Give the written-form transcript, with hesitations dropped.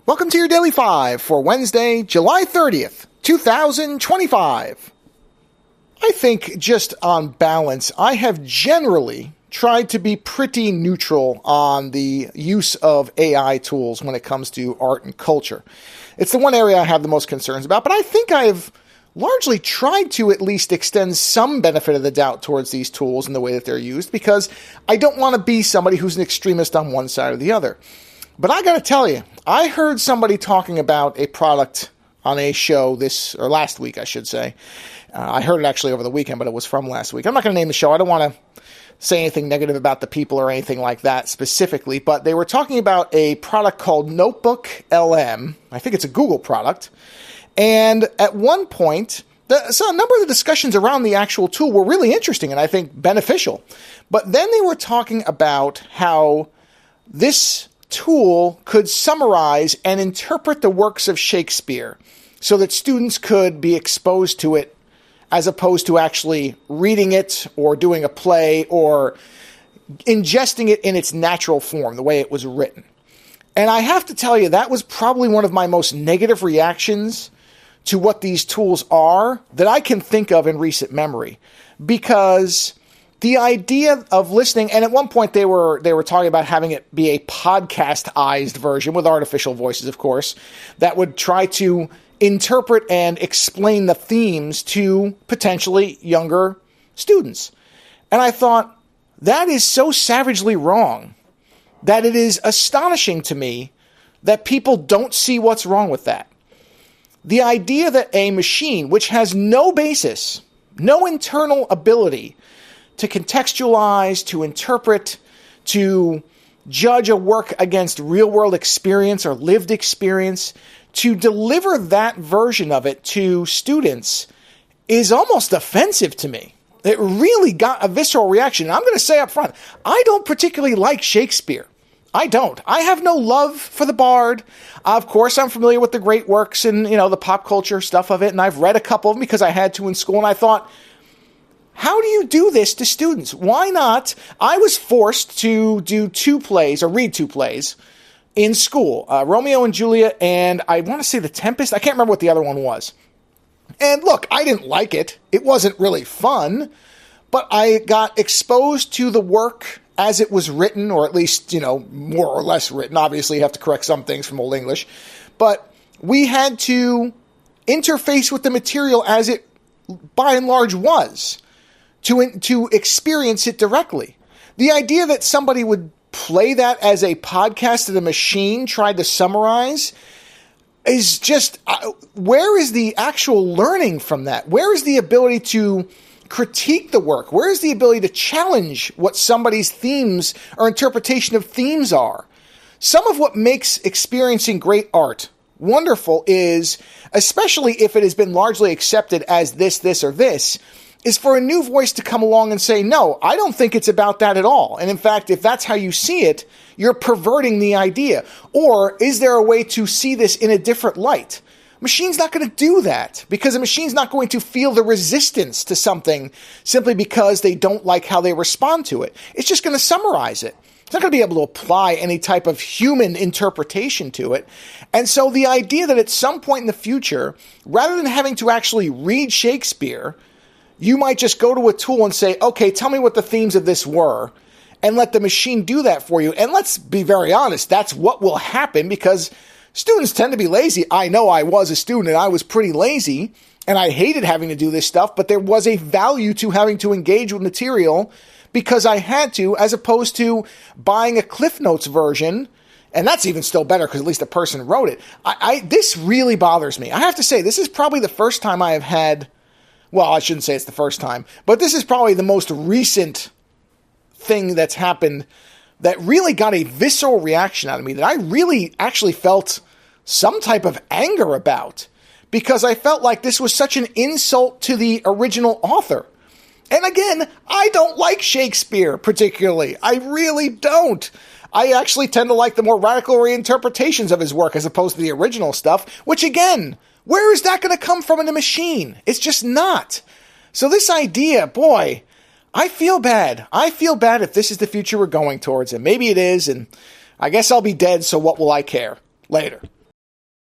Welcome to your Daily 5 for Wednesday, July 30th, 2025. I think, just on balance, I have generally tried to be pretty neutral on the use of AI tools when it comes to art and culture. It's the one area I have the most concerns about, but I think I've largely tried to at least extend some benefit of the doubt towards these tools and the way that they're used, because I don't want to be somebody who's an extremist on one side or the other. But I got to tell you, I heard somebody talking about a product on a show last week, I should say. I heard it actually over the weekend, but it was from last week. I'm not going to name the show. I don't want to say anything negative about the people or anything like that specifically, but they were talking about a product called Notebook LM. I think it's a Google product. And at one point, so a number of the discussions around the actual tool were really interesting and I think beneficial. But then they were talking about how this tool could summarize and interpret the works of Shakespeare so that students could be exposed to it as opposed to actually reading it or doing a play or ingesting it in its natural form, the way it was written. And I have to tell you, that was probably one of my most negative reactions to what these tools are that I can think of in recent memory. Because the idea of listening, and at one point they were talking about having it be a podcastized version with artificial voices, of course, that would try to interpret and explain the themes to potentially younger students. And I thought, that is so savagely wrong that it is astonishing to me that people don't see what's wrong with that. The idea that a machine, which has no basis, no internal ability to contextualize, to interpret, to judge a work against real-world experience or lived experience, to deliver that version of it to students is almost offensive to me. It really got a visceral reaction. And I'm going to say up front, I don't particularly like Shakespeare. I don't. I have no love for the Bard. Of course, I'm familiar with the great works and, the pop culture stuff of it, and I've read a couple of them because I had to in school, and I thought, how do you do this to students? Why not? I was forced to do read two plays in school, Romeo and Juliet, and I want to say The Tempest. I can't remember what the other one was. And look, I didn't like it. It wasn't really fun, but I got exposed to the work as it was written, or at least, more or less written. Obviously, you have to correct some things from Old English. But we had to interface with the material as it, by and large, was, to experience it directly. The idea that somebody would play that as a podcast that a machine tried to summarize is just, where is the actual learning from that? Where is the ability to critique the work? Where is the ability to challenge what somebody's themes or interpretation of themes are? Some of what makes experiencing great art wonderful is, especially if it has been largely accepted as this, or this, is for a new voice to come along and say, no, I don't think it's about that at all. And in fact, if that's how you see it, you're perverting the idea. Or is there a way to see this in a different light? Machine's not going to do that, because a machine's not going to feel the resistance to something simply because they don't like how they respond to it. It's just going to summarize it. It's not going to be able to apply any type of human interpretation to it. And so the idea that at some point in the future, rather than having to actually read Shakespeare, you might just go to a tool and say, okay, tell me what the themes of this were, and let the machine do that for you. And let's be very honest, that's what will happen, because students tend to be lazy. I know I was a student and I was pretty lazy and I hated having to do this stuff, but there was a value to having to engage with material because I had to, as opposed to buying a Cliff Notes version. And that's even still better because at least a person wrote it. This really bothers me. I have to say, this is probably the first time I have had, well, I shouldn't say it's the first time, but this is probably the most recent thing that's happened that really got a visceral reaction out of me that I really actually felt some type of anger about, because I felt like this was such an insult to the original author. And again, I don't like Shakespeare particularly. I really don't. I actually tend to like the more radical reinterpretations of his work as opposed to the original stuff, which again, where is that going to come from in a machine? It's just not. So this idea, boy, I feel bad. I feel bad if this is the future we're going towards, and maybe it is, and I guess I'll be dead, so what will I care? Later.